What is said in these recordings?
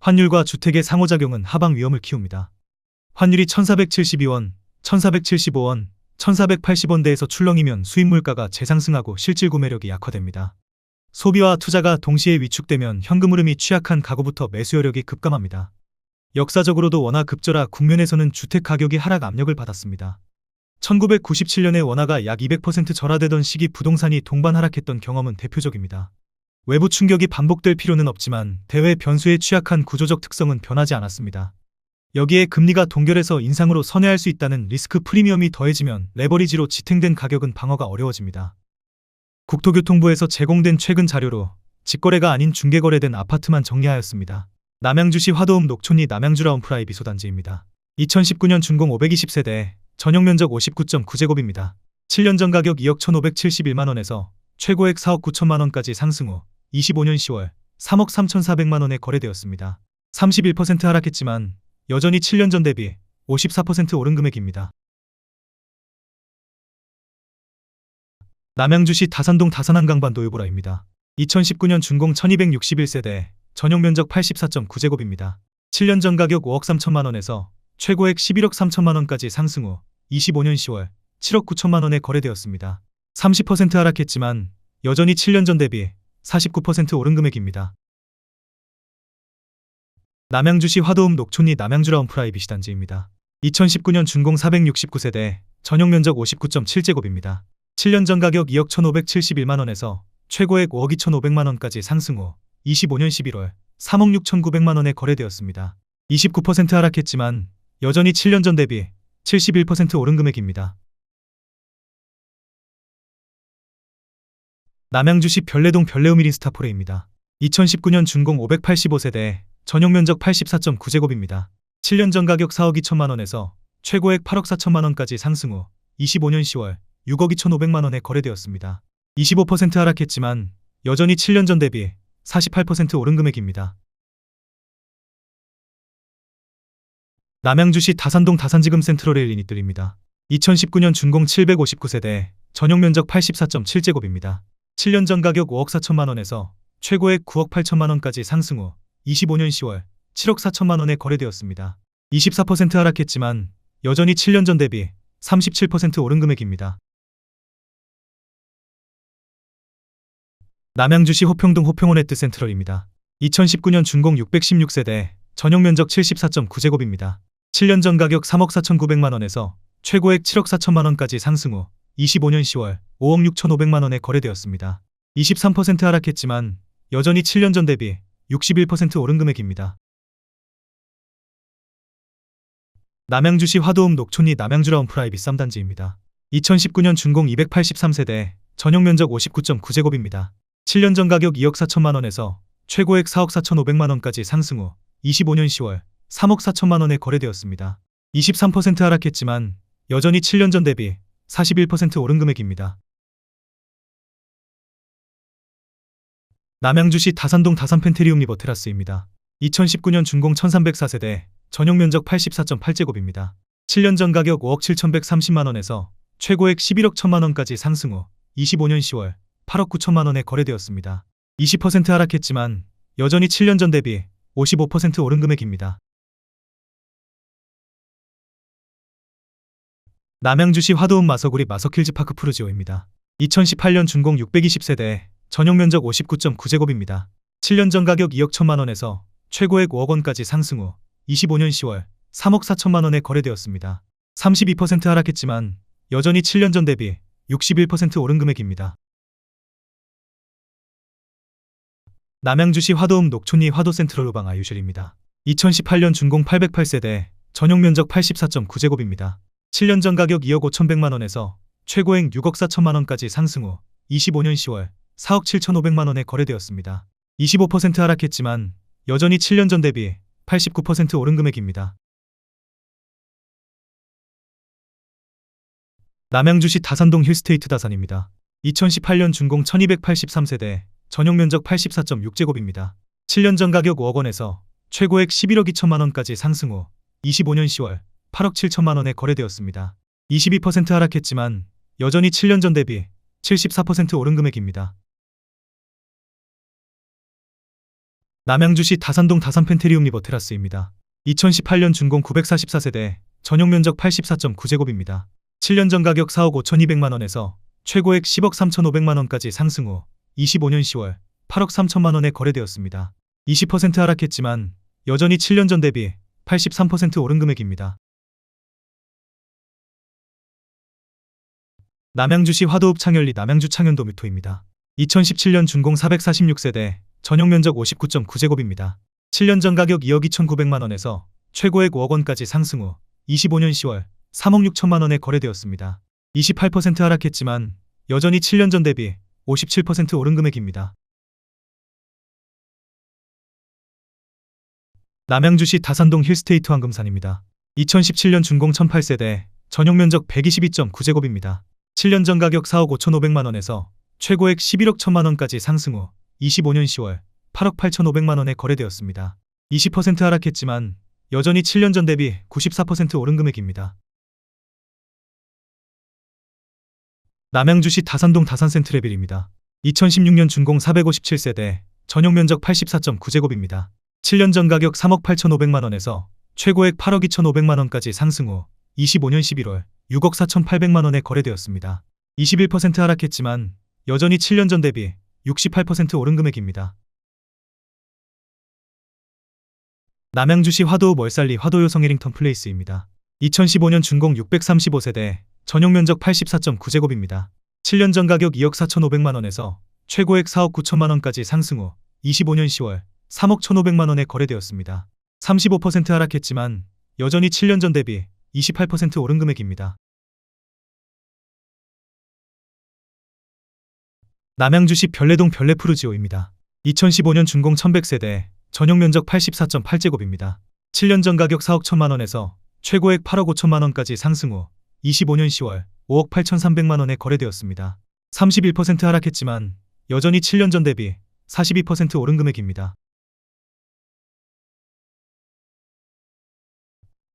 환율과 주택의 상호작용은 하방 위험을 키웁니다. 환율이 1,472원, 1,475원, 1,480원대에서 출렁이면 수입 물가가 재상승하고 실질 구매력이 약화됩니다. 소비와 투자가 동시에 위축되면 현금 흐름이 취약한 가구부터 매수 여력이 급감합니다. 역사적으로도 원화 급절하 국면에서는 주택 가격이 하락 압력을 받았습니다. 1997년에 원화가 약 200% 절하되던 시기 부동산이 동반 하락했던 경험은 대표적입니다. 외부 충격이 반복될 필요는 없지만 대외 변수에 취약한 구조적 특성은 변하지 않았습니다. 여기에 금리가 동결해서 인상으로 선회할 수 있다는 리스크 프리미엄이 더해지면 레버리지로 지탱된 가격은 방어가 어려워집니다. 국토교통부에서 제공된 최근 자료로 직거래가 아닌 중개거래된 아파트만 정리하였습니다. 남양주시 화도읍 녹촌리 남양주라운 프라이 비소단지입니다. 2019년 준공 520세대, 전용면적 59.9제곱입니다. 7년 전 가격 2억 1,571만원에서 최고액 4억 9천만원까지 상승 후 25년 10월 3억 3,400만원에 거래되었습니다. 31% 하락했지만 여전히 7년 전 대비 54% 오른 금액입니다. 남양주시 다산동 다산한강반 도유보라입니다. 2019년 준공 1261세대, 전용면적 84.9제곱입니다. 7년 전 가격 5억 3천만원에서 최고액 11억 3천만원까지 상승 후 25년 10월 7억 9천만원에 거래되었습니다. 30% 하락했지만 여전히 7년 전 대비 49% 오른 금액입니다. 남양주시 화도읍 녹촌리 남양주라운 프라이빗 단지입니다. 2019년 준공 469세대, 전용면적 59.7제곱입니다. 7년 전 가격 2억 1,571만원에서 최고액 5억 2,500만원까지 상승 후 25년 11월 3억 6,900만원에 거래되었습니다. 29% 하락했지만 여전히 7년 전 대비 71% 오른 금액입니다. 남양주시 별내동 별내우미린 스타포레입니다. 2019년 준공 585세대, 전용면적 84.9제곱입니다. 7년 전 가격 4억 2천만원에서 최고액 8억 4천만원까지 상승 후 25년 10월 6억 2,500만원에 거래되었습니다. 25% 하락했지만 여전히 7년 전 대비 48% 오른 금액입니다. 남양주시 다산동 다산지금 센트럴레일 이니뜰입니다. 2019년 준공 759세대, 전용면적 84.7제곱입니다. 7년 전 가격 5억 4천만원에서 최고액 9억 8천만원까지 상승 후 25년 10월 7억 4천만원에 거래되었습니다. 24% 하락했지만 여전히 7년 전 대비 37% 오른 금액입니다. 남양주시 호평동 호평원에트 센트럴입니다. 2019년 준공 616세대, 전용면적 74.9제곱입니다. 7년 전 가격 3억 4,900만원에서 최고액 7억 4천만원까지 상승 후 25년 10월 5억 6,500만원에 거래되었습니다. 23% 하락했지만 여전히 7년 전 대비 61% 오른 금액입니다. 남양주시 화도읍 녹촌리 남양주라운 프라이빗 3단지입니다. 2019년 준공 283세대, 전용면적 59.9제곱입니다. 7년 전 가격 2억 4천만원에서 최고액 4억 4,500만원까지 상승 후 25년 10월 3억 4천만원에 거래되었습니다. 23% 하락했지만 여전히 7년 전 대비 41% 오른 금액입니다. 남양주시 다산동 다산펜테리움 리버 테라스입니다. 2019년 준공 1304세대, 전용면적 84.8제곱입니다. 7년 전 가격 5억 7,130만원에서 최고액 11억 1천만원까지 상승 후 25년 10월 8억 9천만원에 거래되었습니다. 20% 하락했지만 여전히 7년 전 대비 55% 오른 금액입니다. 남양주시 화도읍 마서구리 마서킬즈파크 푸르지오입니다. 2018년 준공 620세대, 전용면적 59.9제곱입니다. 7년 전 가격 2억 1천만원에서 최고액 5억원까지 상승 후 25년 10월 3억 4천만원에 거래되었습니다. 32% 하락했지만 여전히 7년 전 대비 61% 오른 금액입니다. 남양주시 화도읍 녹촌리 화도센트럴 후방 아유실입니다. 2018년 준공 808세대, 전용면적 84.9제곱입니다. 7년 전 가격 2억 5,100만원에서 최고액 6억 4천만원까지 상승 후 25년 10월 4억 7,500만원에 거래되었습니다. 25% 하락했지만 여전히 7년 전 대비 89% 오른 금액입니다. 남양주시 다산동 힐스테이트 다산입니다. 2018년 준공 1283세대, 전용면적 84.6제곱입니다. 7년 전 가격 5억원에서 최고액 11억 2천만원까지 상승 후 25년 10월 8억 7천만원에 거래되었습니다. 22% 하락했지만 여전히 7년 전 대비 74% 오른 금액입니다. 남양주시 다산동 다산펜테리움 리버 테라스입니다. 2018년 준공 944세대, 전용 면적 84.9제곱입니다. 7년 전 가격 4억 5,200만원에서 최고액 10억 3,500만원까지 상승 후 25년 10월 8억 3천만원에 거래되었습니다. 20% 하락했지만 여전히 7년 전 대비 83% 오른 금액입니다. 남양주시 화도읍 창현리 남양주 창현도 뮤토입니다. 2017년 준공 446세대, 전용 면적 59.9제곱입니다. 7년 전 가격 2억 2,900만원에서 최고액 5억원까지 상승 후 25년 10월 3억 6천만원에 거래되었습니다. 28% 하락했지만 여전히 7년 전 대비 57% 오른 금액입니다. 남양주시 다산동 힐스테이트 황금산입니다. 2017년 준공 1008세대, 전용 면적 122.9제곱입니다. 7년 전 가격 4억 5,500만원에서 최고액 11억 1천만원까지 상승 후 25년 10월 8억 8,500만원에 거래되었습니다. 20% 하락했지만 여전히 7년 전 대비 94% 오른 금액입니다. 남양주시 다산동 다산센트레빌입니다. 2016년 준공 457세대, 전용 면적 84.9제곱입니다. 7년 전 가격 3억 8,500만원에서 최고액 8억 2,500만원까지 상승 후 25년 11월 6억 4,800만원에 거래되었습니다. 21% 하락했지만 여전히 7년 전 대비 68% 오른 금액입니다. 남양주시 화도읍 월살리 화도요성 해링턴 플레이스입니다. 2015년 준공 635세대, 전용 면적 84.9제곱입니다. 7년 전 가격 2억 4,500만원에서 최고액 4억 9천만원까지 상승 후 25년 10월 3억 1,500만원에 거래되었습니다. 35% 하락했지만 여전히 7년 전 대비 28% 오른 금액입니다. 남양주시 별내동 별내푸르지오입니다. 2015년 준공 1100세대, 전용 면적 84.8제곱입니다. 7년 전 가격 4억 1천만원에서 최고액 8억 5천만원까지 상승 후 25년 10월 5억 8,300만원에 거래되었습니다. 31% 하락했지만 여전히 7년 전 대비 42% 오른 금액입니다.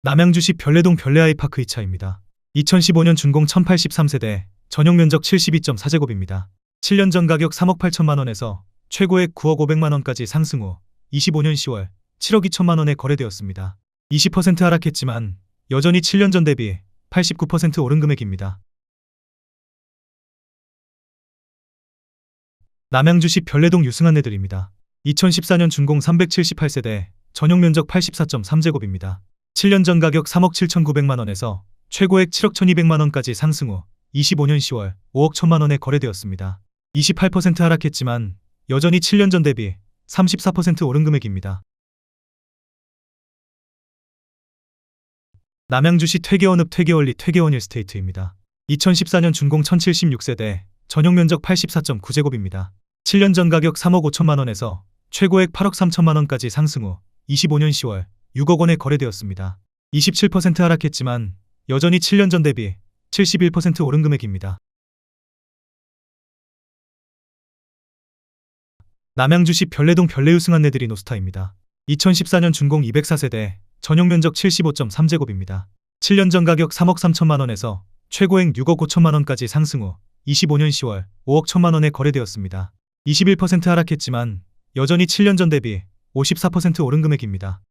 남양주시 별내동 별내아이파크 2차입니다. 2015년 준공 1083세대, 전용 면적 72.4제곱입니다. 7년 전 가격 3억 8천만원에서 최고액 9억 500만원까지 상승 후 25년 10월 7억 2천만원에 거래되었습니다. 20% 하락했지만 여전히 7년 전 대비 89% 오른 금액입니다. 남양주시 별내동 유승한내들입니다. 2014년 준공 378세대, 전용 면적 84.3제곱입니다. 7년 전 가격 3억 7,900만원에서 최고액 7억 1,200만원까지 상승 후 25년 10월 5억 1천만원에 거래되었습니다. 28% 하락했지만 여전히 7년 전 대비 34% 오른 금액입니다. 남양주시 퇴계원읍 퇴계원리 퇴계원 일스테이트입니다. 2014년 준공 1076세대, 전용 면적 84.9제곱입니다. 7년 전 가격 3억 5천만원에서 최고액 8억 3천만원까지 상승 후 25년 10월 6억원에 거래되었습니다. 27% 하락했지만 여전히 7년 전 대비 71% 오른 금액입니다. 남양주시 별내동 별내유승한내들이 노스타입니다. 2014년 준공 204세대, 전용 면적 75.3제곱입니다. 7년 전 가격 3억 3천만원에서 최고액 6억 5천만원까지 상승 후 25년 10월 5억 1천만원에 거래되었습니다. 21% 하락했지만 여전히 7년 전 대비 54% 오른 금액입니다.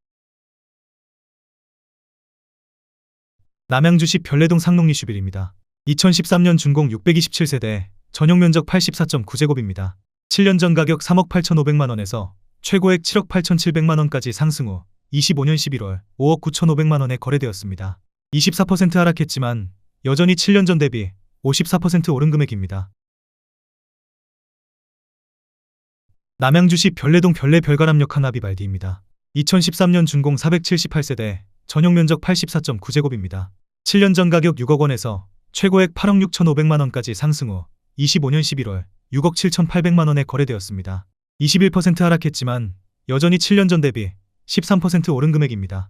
남양주시 별내동 상록리 슈빌입니다. 2013년 준공 627세대, 전용 면적 84.9제곱입니다. 7년 전 가격 3억 8,500만원에서 최고액 7억 8,700만원까지 상승 후 25년 11월 5억 9,500만원에 거래되었습니다. 24% 하락했지만 여전히 7년 전 대비 54% 오른 금액입니다. 남양주시 별내동 별내 별가람역 하나비발디입니다. 2013년 준공 478세대, 전용 면적 84.9제곱입니다. 7년 전 가격 6억원에서 최고액 8억 6,500만원까지 상승 후 25년 11월 6억 7,800만원에 거래되었습니다. 21% 하락했지만 여전히 7년 전 대비 13% 오른 금액입니다.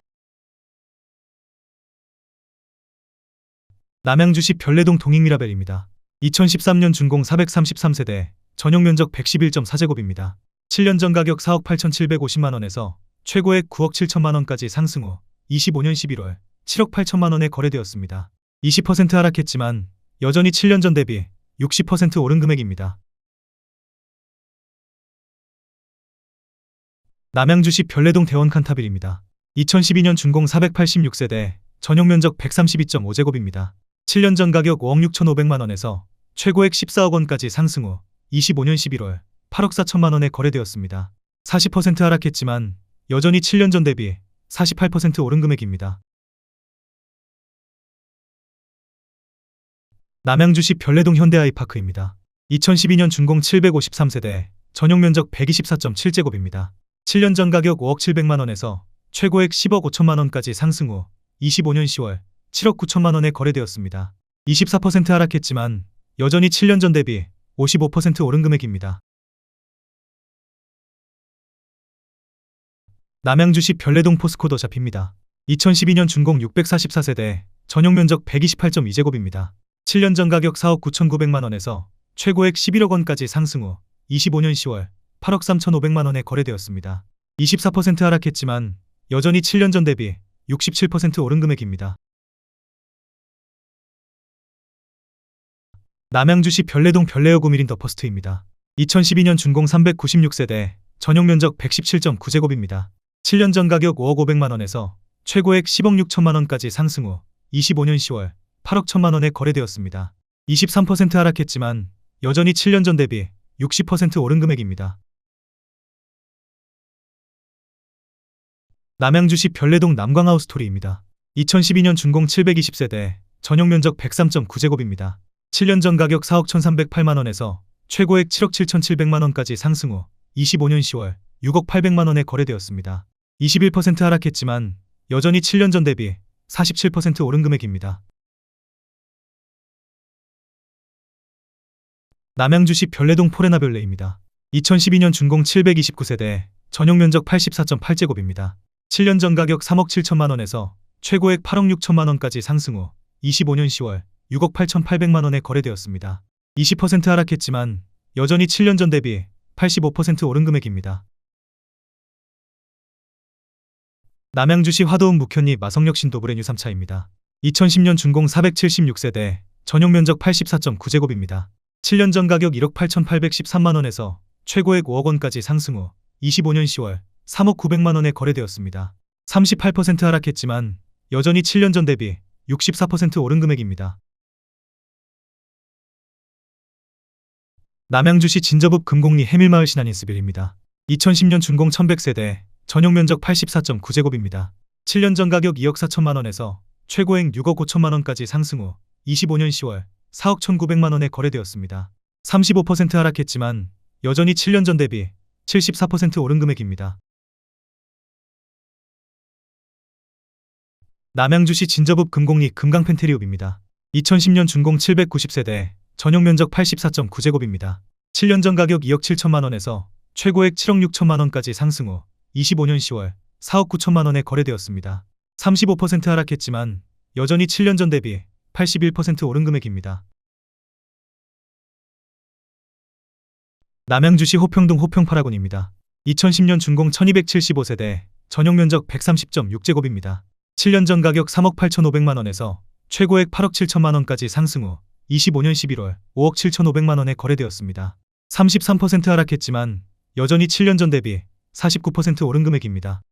남양주시 별내동 동익미라벨입니다. 2013년 준공 433세대, 전용 면적 111.4제곱입니다. 7년 전 가격 4억 8,750만원에서 최고액 9억 7천만원까지 상승 후 25년 11월 7억 8천만원에 거래되었습니다. 20% 하락했지만 여전히 7년 전 대비 60% 오른 금액입니다. 남양주시 별내동 대원 칸타빌입니다. 2012년 준공 486세대, 전용 면적 132.5제곱입니다. 7년 전 가격 5억 6,500만 원에서 최고액 14억 원까지 상승 후 25년 11월 8억 4천만 원에 거래되었습니다. 40% 하락했지만 여전히 7년 전 대비 48% 오른 금액입니다. 남양주시 별내동 현대아이파크입니다. 2012년 준공 753세대, 전용 면적 124.7제곱입니다. 7년 전 가격 5억 700만 원에서 최고액 10억 5천만 원까지 상승 후 25년 10월 7억 9천만 원에 거래되었습니다. 24% 하락했지만 여전히 7년 전 대비 55% 오른 금액입니다. 남양주시 별내동 포스코 더 샵입니다. 2012년 준공 644세대, 전용 면적 128.2제곱입니다. 7년 전 가격 4억 9,900만 원에서 최고액 11억 원까지 상승 후 25년 10월 8억 3,500만 원에 거래되었습니다. 24% 하락했지만 여전히 7년 전 대비 67% 오른 금액입니다. 남양주시 별내동 별내역 5mm 더 퍼스트입니다. 2012년 준공 396세대, 전용 면적 117.9제곱입니다. 7년 전 가격 5억 500만 원에서 최고액 10억 6천만 원까지 상승 후 25년 10월 8억 1천만 원에 거래되었습니다. 23% 하락했지만 여전히 7년 전 대비 60% 오른 금액입니다. 남양주시 별내동 남광하우스토리입니다. 2012년 준공 720세대, 전용 면적 103.9제곱입니다. 7년 전 가격 4억 1,308만 원에서 최고액 7억 7,700만 원까지 상승 후 25년 10월 6억 800만 원에 거래되었습니다. 21% 하락했지만 여전히 7년 전 대비 47% 오른 금액입니다. 남양주시 별내동 포레나별레입니다. 2012년 준공 729세대, 전용 면적 84.8제곱입니다. 7년 전 가격 3억 7천만 원에서 최고액 8억 6천만 원까지 상승 후 25년 10월 6억 8,800만 원에 거래되었습니다. 20% 하락했지만 여전히 7년 전 대비 85% 오른 금액입니다. 남양주시 화도읍 묵현리 마성역 신도브레뉴 3차입니다. 2010년 준공 476세대, 전용 면적 84.9제곱입니다. 7년 전 가격 1억 8,813만 원에서 최고액 5억 원까지 상승 후 25년 10월 3억 900만 원에 거래되었습니다. 38% 하락했지만 여전히 7년 전 대비 64% 오른 금액입니다. 남양주시 진저읍 금곡리 해밀마을 신한인스빌입니다. 2010년 준공 1100세대, 전용 면적 84.9제곱입니다. 7년 전 가격 2억 4천만 원에서 최고액 6억 5천만 원까지 상승 후 25년 10월 4억 1,900만 원에 거래되었습니다. 35% 하락했지만 여전히 7년 전 대비 74% 오른 금액입니다. 남양주시 진저읍 금곡리 금강펜테리읍입니다. 2010년 준공 790세대, 전용 면적 84.9제곱입니다. 7년 전 가격 2억 7천만 원에서 최고액 7억 6천만 원까지 상승 후 25년 10월 4억 9천만 원에 거래되었습니다. 35% 하락했지만 여전히 7년 전 대비 81% 오른 금액입니다. 남양주시 호평동 호평파라곤입니다. 2010년 준공 1275세대, 전용 면적 130.6제곱입니다. 7년 전 가격 3억 8,500만 원에서 최고액 8억 7천만 원까지 상승 후 25년 11월 5억 7,500만 원에 거래되었습니다. 33% 하락했지만 여전히 7년 전 대비 49% 오른 금액입니다.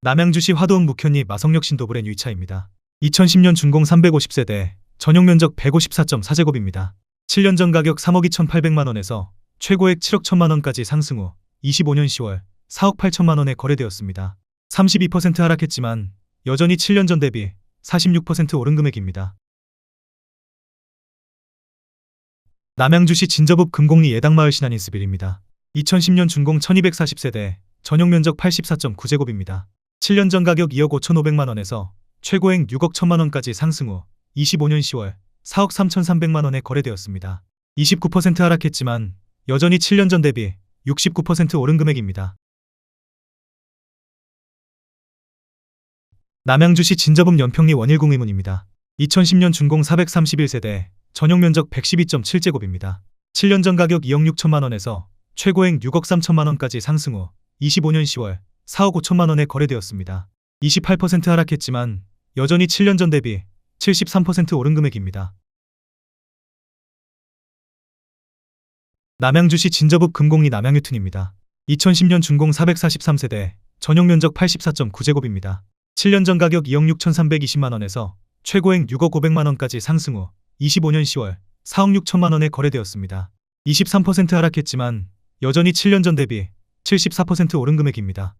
남양주시 화도읍 묵현리 마성역 신도브레뉴 2차입니다. 2010년 준공 350세대, 전용 면적 154.4제곱입니다. 7년 전 가격 3억 2,800만 원에서 최고액 7억 1천만 원까지 상승 후 25년 10월 4억 8천만 원에 거래되었습니다. 32% 하락했지만 여전히 7년 전 대비 46% 오른 금액입니다. 남양주시 진저읍 금곡리 예당마을 신한인스빌입니다. 2010년 준공 1240세대, 전용 면적 84.9제곱입니다. 7년 전 가격 2억 5,500만 원에서 최고액 6억 1천만 원까지 상승 후 25년 10월 4억 3,300만 원에 거래되었습니다. 29% 하락했지만 여전히 7년 전 대비 69% 오른 금액입니다. 남양주시 진저읍 연평리 원일궁의문입니다. 2010년 준공 431세대, 전용 면적 112.7제곱입니다. 7년 전 가격 2억 6천만 원에서 최고액 6억 3천만 원까지 상승 후 25년 10월 4억 5천만 원에 거래되었습니다. 28% 하락했지만 여전히 7년 전 대비 73% 오른 금액입니다. 남양주시 진저북 금곡리 남양유튼입니다. 2010년 준공 443세대, 전용 면적 84.9제곱입니다. 7년 전 가격 2억 6,320만원에서 최고액 6억 500만원까지 상승 후 25년 10월 4억 6천만원에 거래되었습니다. 23% 하락했지만 여전히 7년 전 대비 74% 오른 금액입니다.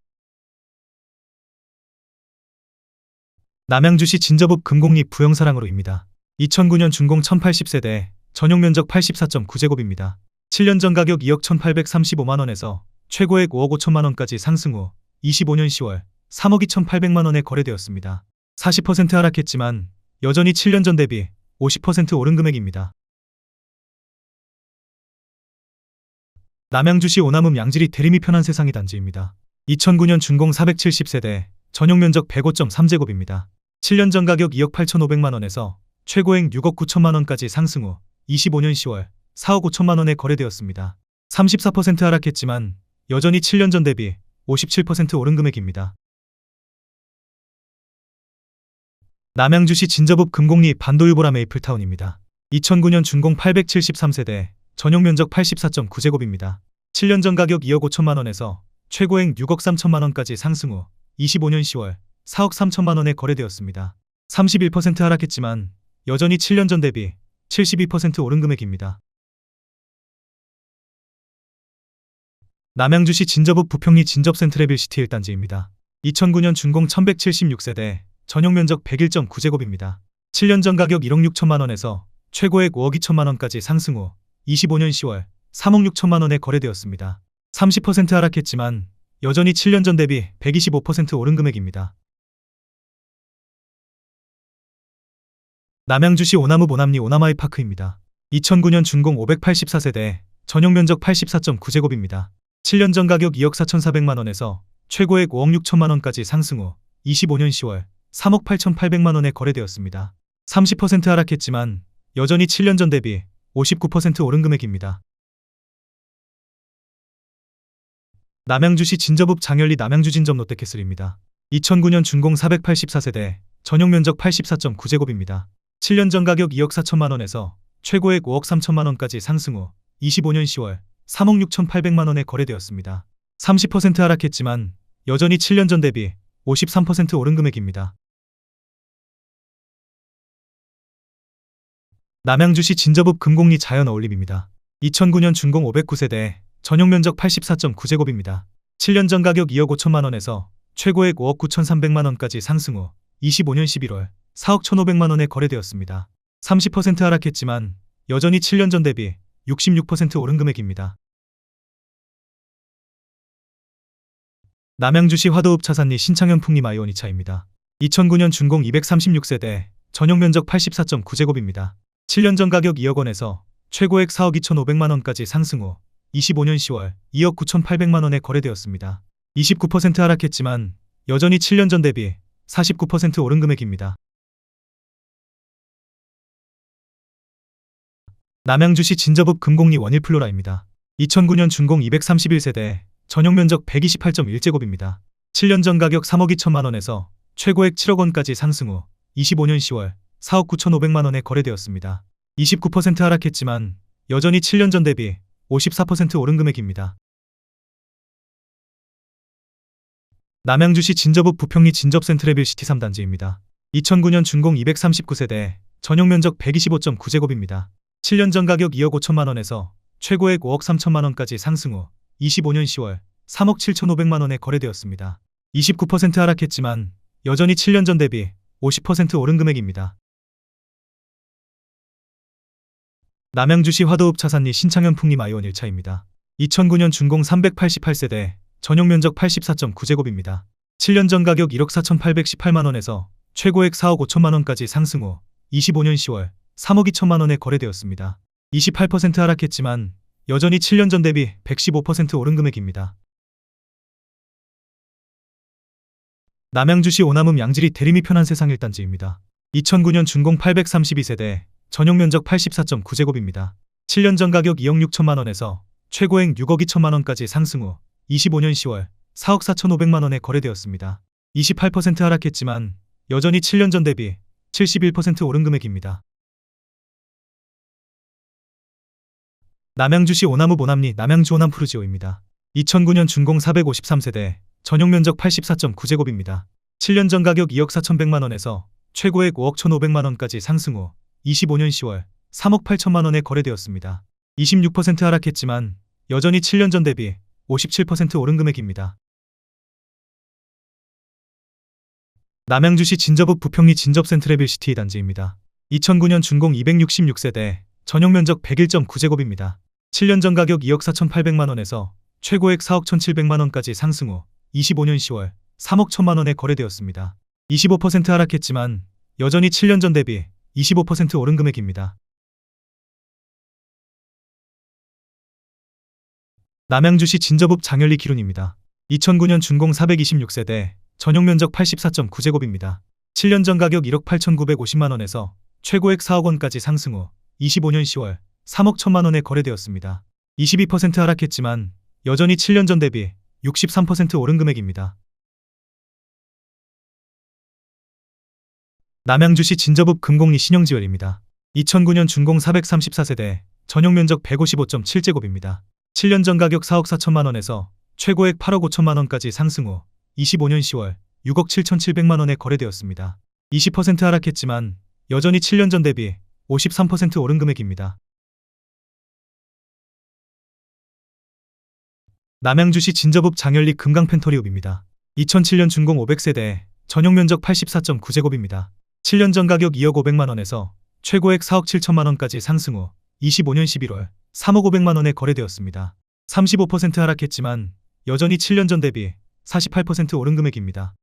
남양주시 진저북 금곡리 부영사랑으로입니다. 2009년 준공 1080세대, 전용 면적 84.9제곱입니다. 7년 전 가격 2억 1,835만원에서 최고액 5억 5천만원까지 상승 후 25년 10월 3억 2,800만원에 거래되었습니다. 40% 하락했지만 여전히 7년 전 대비 50% 오른 금액입니다. 남양주시 오남읍 양지리 대림이 편한 세상이 단지입니다. 2009년 준공 470세대, 전용 면적 105.3제곱입니다. 7년 전 가격 2억 8,500만원에서 최고액 6억 9천만원까지 상승 후 25년 10월 4억 5천만원에 거래되었습니다. 34% 하락했지만 여전히 7년 전 대비 57% 오른 금액입니다. 남양주시 진저북 금곡리 반도유보라 메이플타운입니다. 2009년 준공 873세대, 전용 면적 84.9제곱입니다. 7년 전 가격 2억 5천만원에서 최고액 6억 3천만원까지 상승 후 25년 10월 4억 3천만원에 거래되었습니다. 31% 하락했지만 여전히 7년 전 대비 72% 오른 금액입니다. 남양주시 진저북 부평리 진접센트레빌시티 1단지입니다. 2009년 준공 1176세대, 전용 면적 101.9제곱입니다. 7년 전 가격 1억 6천만원에서 최고액 5억 2천만원까지 상승 후 25년 10월 3억 6천만원에 거래되었습니다. 30% 하락했지만 여전히 7년 전 대비 125% 오른 금액입니다. 남양주시 오남읍 오남리 오남아이파크입니다. 2009년 준공 584세대, 전용 면적 84.9제곱입니다. 7년 전 가격 2억 4,400만원에서 최고액 5억 6천만원까지 상승 후 25년 10월 3억 8,800만원에 거래되었습니다. 30% 하락했지만 여전히 7년 전 대비 59% 오른 금액입니다. 남양주시 진저북 장열리 남양주 진접 롯데캐슬입니다. 2009년 준공 484세대, 전용 면적 84.9제곱입니다. 7년 전 가격 2억 4천만원에서 최고액 5억 3천만원까지 상승 후 25년 10월 3억 6,800만원에 거래되었습니다. 30% 하락했지만 여전히 7년 전 대비 53% 오른 금액입니다. 남양주시 진저북 금곡리 자연어울림입니다. 2009년 준공 509세대, 전용 면적 84.9제곱입니다. 7년 전 가격 2억 5천만원에서 최고액 5억 9,300만원까지 상승 후 25년 11월 4억 1,500만원에 거래되었습니다. 30% 하락했지만 여전히 7년 전 대비 66% 오른 금액입니다. 남양주시 화도읍 차산리 신창현 풍림 아이온 2차입니다. 2009년 준공 236세대, 전용 면적 84.9제곱입니다. 7년 전 가격 2억 원에서 최고액 4억 2,500만원까지 상승 후 25년 10월 2억 9,800만원에 거래되었습니다. 29% 하락했지만 여전히 7년 전 대비 49% 오른 금액입니다. 남양주시 진저북 금곡리 원일플로라입니다. 2009년 준공 231세대, 전용 면적 128.1제곱입니다. 7년 전 가격 3억 2천만원에서 최고액 7억 원까지 상승 후 25년 10월 4억 9,500만원에 거래되었습니다. 29% 하락했지만 여전히 7년 전 대비 54% 오른 금액입니다. 남양주시 진저북 부평리 진접센트레빌시티 3단지입니다. 2009년 준공 239세대, 전용 면적 125.9제곱입니다. 7년 전 가격 2억 5천만원에서 최고액 5억 3천만원까지 상승 후 25년 10월 3억 7,500만원에 거래되었습니다. 29% 하락했지만 여전히 7년 전 대비 50% 오른 금액입니다. 남양주시 화도읍 차산리 신창현 풍림 아이온 1차입니다. 2009년 준공 388세대, 전용 면적 84.9제곱입니다. 7년 전 가격 1억 4,818만원에서 최고액 4억 5천만원까지 상승 후 25년 10월 3억 2천만원에 거래되었습니다. 28% 하락했지만 여전히 7년 전 대비 115% 오른 금액입니다. 남양주시 오남읍 양지리 대림이 편한 세상 1단지입니다. 2009년 준공 832세대, 전용 면적 84.9제곱입니다. 7년 전 가격 2억 6천만원에서 최고액 6억 2천만원까지 상승 후 25년 10월 4억 4,500만원에 거래되었습니다. 28% 하락했지만 여전히 7년 전 대비 71% 오른 금액입니다. 남양주시 오나무 모남리 남양주 오남 푸르지오입니다. 2009년 준공 453세대, 전용 면적 84.9제곱입니다. 7년 전 가격 2억 4,100만 원에서 최고액 5억 1,500만 원까지 상승 후 25년 10월 3억 8천만 원에 거래되었습니다. 26% 하락했지만 여전히 7년 전 대비 57% 오른 금액입니다. 남양주시 진접읍 부평리 진접센트레빌시티 단지입니다. 2009년 준공 266세대, 전용 면적 101.9제곱입니다. 7년 전 가격 2억 4,800만 원에서 최고액 4억 1,700만 원까지 상승 후 25년 10월 3억 1천만 원에 거래되었습니다. 25% 하락했지만 여전히 7년 전 대비 25% 오른 금액입니다. 남양주시 진접읍 장열리 기룬입니다. 2009년 준공 426세대, 전용 면적 84.9제곱입니다. 7년 전 가격 1억 8,950만 원에서 최고액 4억 원까지 상승 후 25년 10월 3억 1천만 원에 거래되었습니다. 22% 하락했지만 여전히 7년 전 대비 63% 오른 금액입니다. 남양주시 진접읍 금곡리 신영지열입니다. 2009년 준공 434세대, 전용 면적 155.7제곱입니다. 7년 전 가격 4억 4천만 원에서 최고액 8억 5천만 원까지 상승 후 25년 10월 6억 7,700만 원에 거래되었습니다. 20% 하락했지만 여전히 7년 전 대비 53% 오른 금액입니다. 남양주시 진접읍 장열리 금강펜터리읍입니다. 2007년 준공 500세대, 전용 면적 84.9제곱입니다. 7년 전 가격 2억 500만 원에서 최고액 4억 7천만 원까지 상승 후 25년 11월 3억 500만 원에 거래되었습니다. 35% 하락했지만 여전히 7년 전 대비 48% 오른 금액입니다.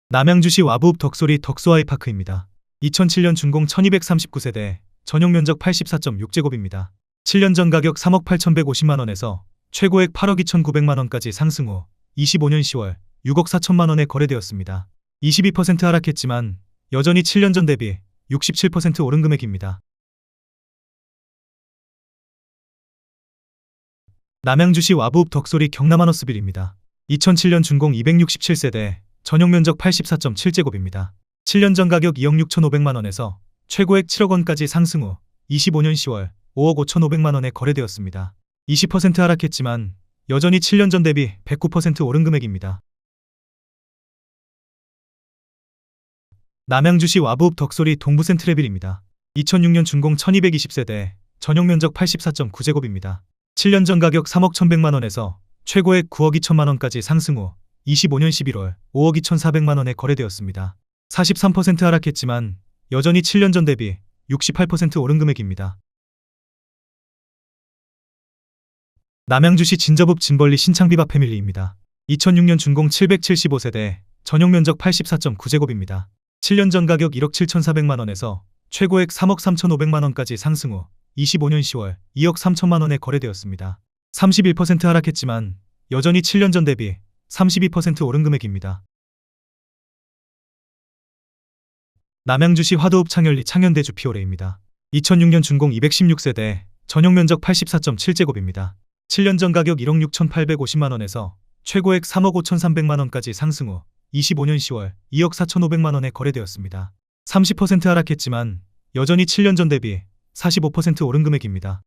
남양주시 와부읍 덕소리 덕소아이파크입니다. 2007년 준공 1239세대, 전용 면적 84.6제곱입니다. 7년 전 가격 3억 8,150만 원에서 최고액 8억 2,900만 원까지 상승 후 25년 10월 6억 4천만 원에 거래되었습니다. 22% 하락했지만 여전히 7년 전 대비 67% 오른 금액입니다. 남양주시 와부읍 덕소리 경남하너스빌입니다. 2007년 준공 267세대, 전용 면적 84.7제곱입니다. 7년 전 가격 2억 6,500만 원에서 최고액 7억 원까지 상승 후 25년 10월 5억 5,500만 원에 거래되었습니다. 20% 하락했지만 여전히 7년 전 대비 109% 오른 금액입니다. 남양주시 와부읍 덕소리 동부센트레빌입니다. 2006년 준공 1220세대, 전용 면적 84.9제곱입니다. 7년 전 가격 3억 1,100만 원에서 최고액 9억 2천만 원까지 상승 후 25년 11월 5억 2,400만 원에 거래되었습니다. 43% 하락했지만 여전히 7년 전 대비 68% 오른 금액입니다. 남양주시 진접읍 진벌리 신창비바 패밀리입니다. 2006년 준공 775세대, 전용 면적 84.9제곱입니다. 7년 전 가격 1억 7,400만 원에서 최고액 3억 3,500만 원까지 상승 후 25년 10월 2억 3천만 원에 거래되었습니다. 31% 하락했지만 여전히 7년 전 대비 32% 오른 금액입니다. 남양주시 화도읍 창열리 창현대주 피오레입니다. 2006년 준공 216세대, 전용 면적 84.7제곱입니다. 7년 전 가격 1억 6,850만 원에서 최고액 3억 5,300만 원까지 상승 후 25년 10월 2억 4,500만 원에 거래되었습니다. 30% 하락했지만 여전히 7년 전 대비 45% 오른 금액입니다.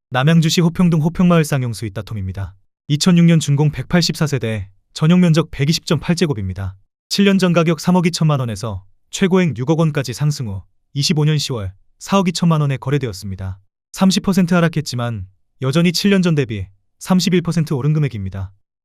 남양주시 호평동 호평마을 쌍용수 이따톰입니다. 2006년 준공 184세대, 전용 면적 120.8제곱입니다. 7년 전 가격 3억 2천만 원에서 최고액 6억 원까지 상승 후 25년 10월 4억 2천만 원에 거래되었습니다. 30% 하락했지만 여전히 7년 전 대비 31% 오른 금액입니다.